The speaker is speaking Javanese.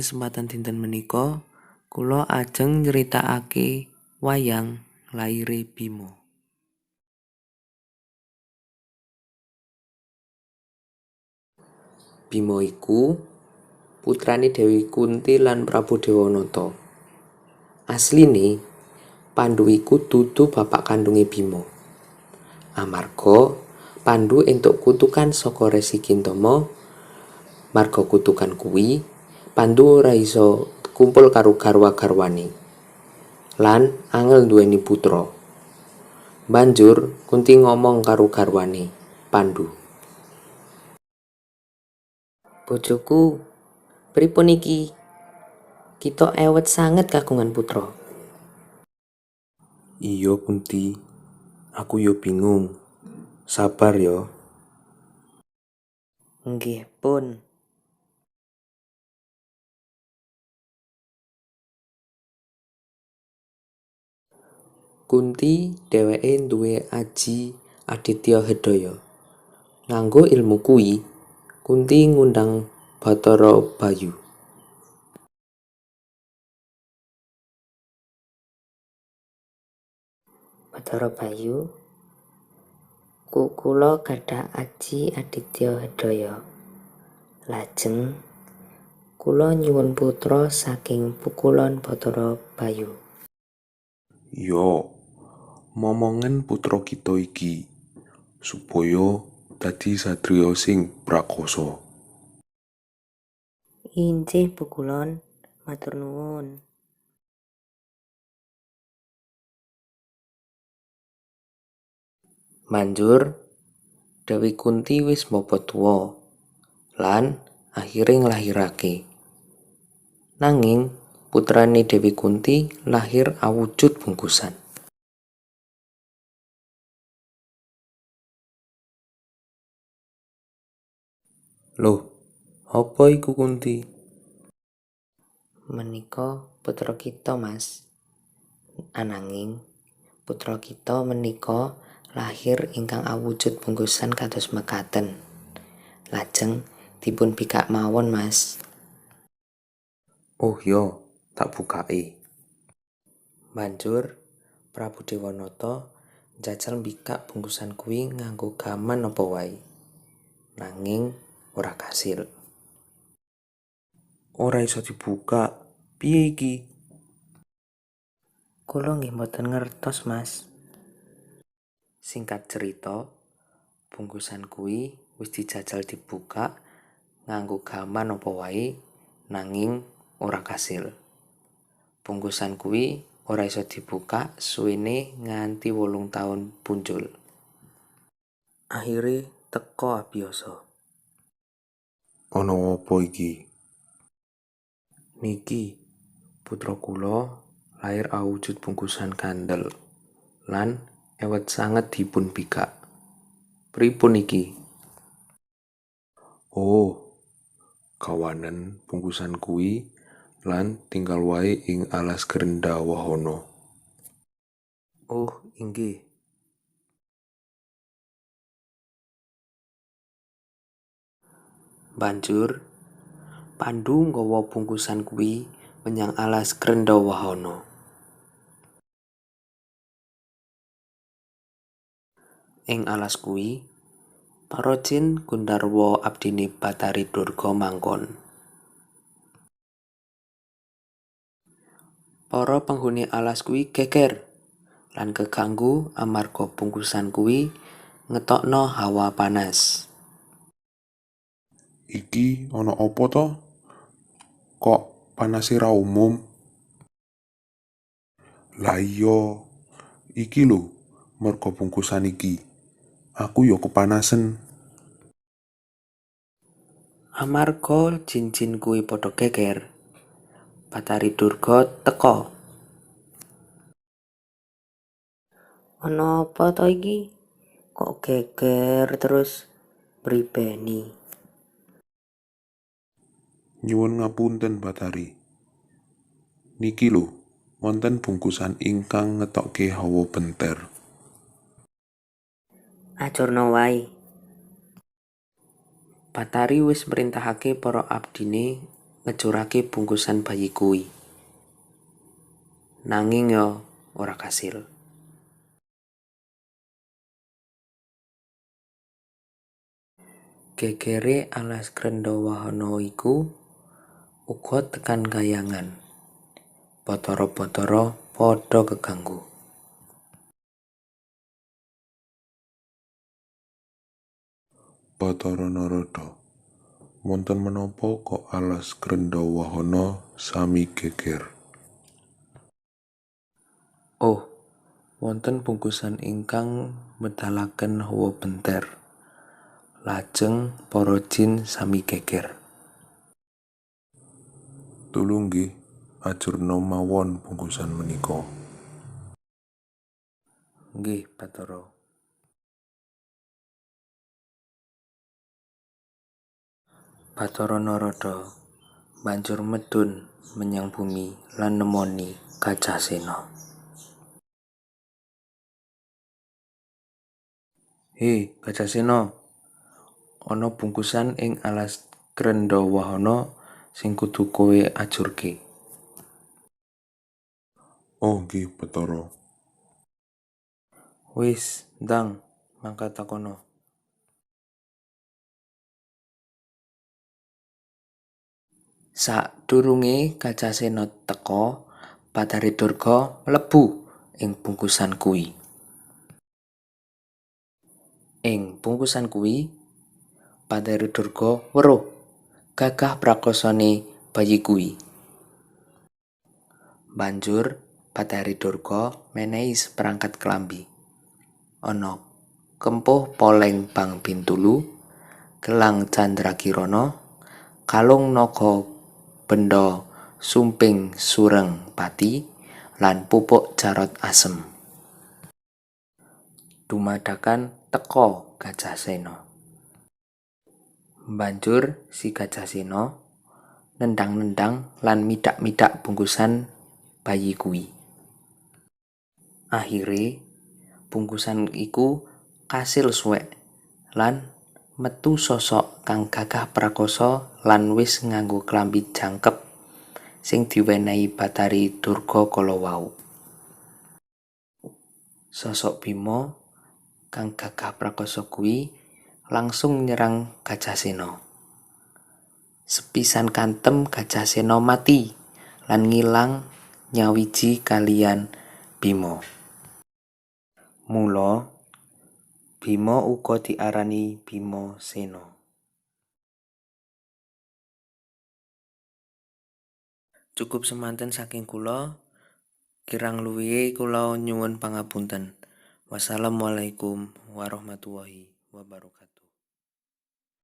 kesempatan dinten menika kula ajeng nyritakake wayang laire Bima. Bima iku putrane Dewi Kunti lan Prabu Dewanata. Asline Pandhu iku dudu bapak kandunge Bima. Amarga Pandhu entuk kutukan saka Resi Kintama, marga kutukan kuwi Pandhu ora iso kumpul karo garwa-garwane lan angel nduweni putra. Banjur Kunti ngomong karo garwane, Pandhu. Bojoku, pripun iki? Kita ewet sanget kagungan putra. Iya Kunti, aku yo bingung. Sabar yo. Nggih pun. Kunti dheweke duwe aji Aditya Hedaya. Nganggo ilmu kuwi, Kunti ngundang Bathara Bayu. Bathara Bayu, kula gadah aji Aditya Hedaya. Lajeng kula nyuwun putra saking pukulan Bathara Bayu. Yo, momongen putra kita iki supaya dadi satriya sing prakoso. Injih pukulan, matur nuwun. Manjur Dewi Kunti wis mbapa tuwa lan akhire nglahirake. Nanging putrane Dewi Kunti lahir awujud bungkusan. Loh, apa iku Kunti? Menika putra kita, Mas. Ananging putra kita menika lahir ingkang awujud bungkusan kados mekaten. Lajeng dipun bikak mawon, Mas. Oh yo, tak bukake. Banjur Prabu Dewanata njajal mbikak bungkusan kuwi nganggo gaman apa wae. Nanging ora kasil. Ora iso dibuka. Piye iki? Kula nggih mboten ngertos, Mas. Singkat cerita, bungkusan kuwi wis dijajal dibuka nganggo gaman apa wae nanging ora kasil. Bungkusan kuwi ora iso dibuka suwene nganti 8 taun punjul. Akhire teka abiyasa. Ana apa iki? Niki putra kula lair awujud bungkusan kandel lan ewet sanget dipun bikak. Pripun iki? Oh, kawanen bungkusan kuwi lan tinggal wae ing alas Grenda Wahana. Oh, inggih. Banjur Pandhu nggawa bungkusan kuwi menyang alas Grenda Wahana. Ing alas kuwi para jin Gundharwa abdine Bathari Durga mangkon. Para penghuni alas kuwi geger lan keganggu amarga bungkusan kuwi ngetokno hawa panas. Iki ana apa to? Kok panase ra umum? Lah iya, iki lho, merga bungkusan iki. Aku yo kepanasen. Amarga jin-jin kuwi padha geger, Bathari Durga teka. Ana apa to iki? Kok geger terus mripeni? Nyuwun ngapunten, Bathari. Niki lho, wonten bungkusan ingkang ngetokke hawa benter. Ajurna wae. Bathari wis mrintahake para abdine ngecurake bungkusan bayi kuwi. Nanging yo ora kasil. Gegere alas Krendawahana iku uga tekan kayangan. Bathara-bathara padha keganggu. Bathara Narada, wonten menapa kok alas Krendawahana sami geger? Oh, wonten bungkusan ingkang medalaken hawa benter. Lajeng para jin sami geger. Tulung nggih ajurna mawon bungkusan menika. Nggih, Bathara. Bathara Narada banjur medun menyang bumi lan nemoni Kajasena. He, Kajasena, ana bungkusan ing alas Krendawahana sing kudu kowe ajurke. Oh nggih Bathara. Wis, ndang mangkat takono. Sadurunge Kajasena teka, Bathari Durga mlebu ing bungkusan kuwi. Ing bungkusan kuwi, Bathari Durga weruh gagah prakosane bayi kuwi. Banjur Bathari Durga menehi seperangkat klambi. Ana kempuh poleng Bang Bintulu, gelang Candrakirana, kalung naga bendha sumping sureng pati, lan pupuk Jarot Asem. Dumadakan teka Gajasena. Banjur si Gajasena nendang-nendang lan midak-midak bungkusan bayi kuwi. Akhire bungkusan iku kasil suwek lan metu sosok kang gagah prakoso lan wis nganggo klambi jangkep sing diwenehi Bathari Durga kala wau. Sosok Bima kang gagah prakoso kuwi langsung nyerang Gajasena. Sepisan kantem Gajasena mati lan ngilang nyawiji kaliyan Bima. Mula Bima uga diarani Bimasena. Cukup semanten saking kula. Kirang luwihe kula nyuwun pangapunten. Wassalamualaikum warahmatullahi wabarakatuh.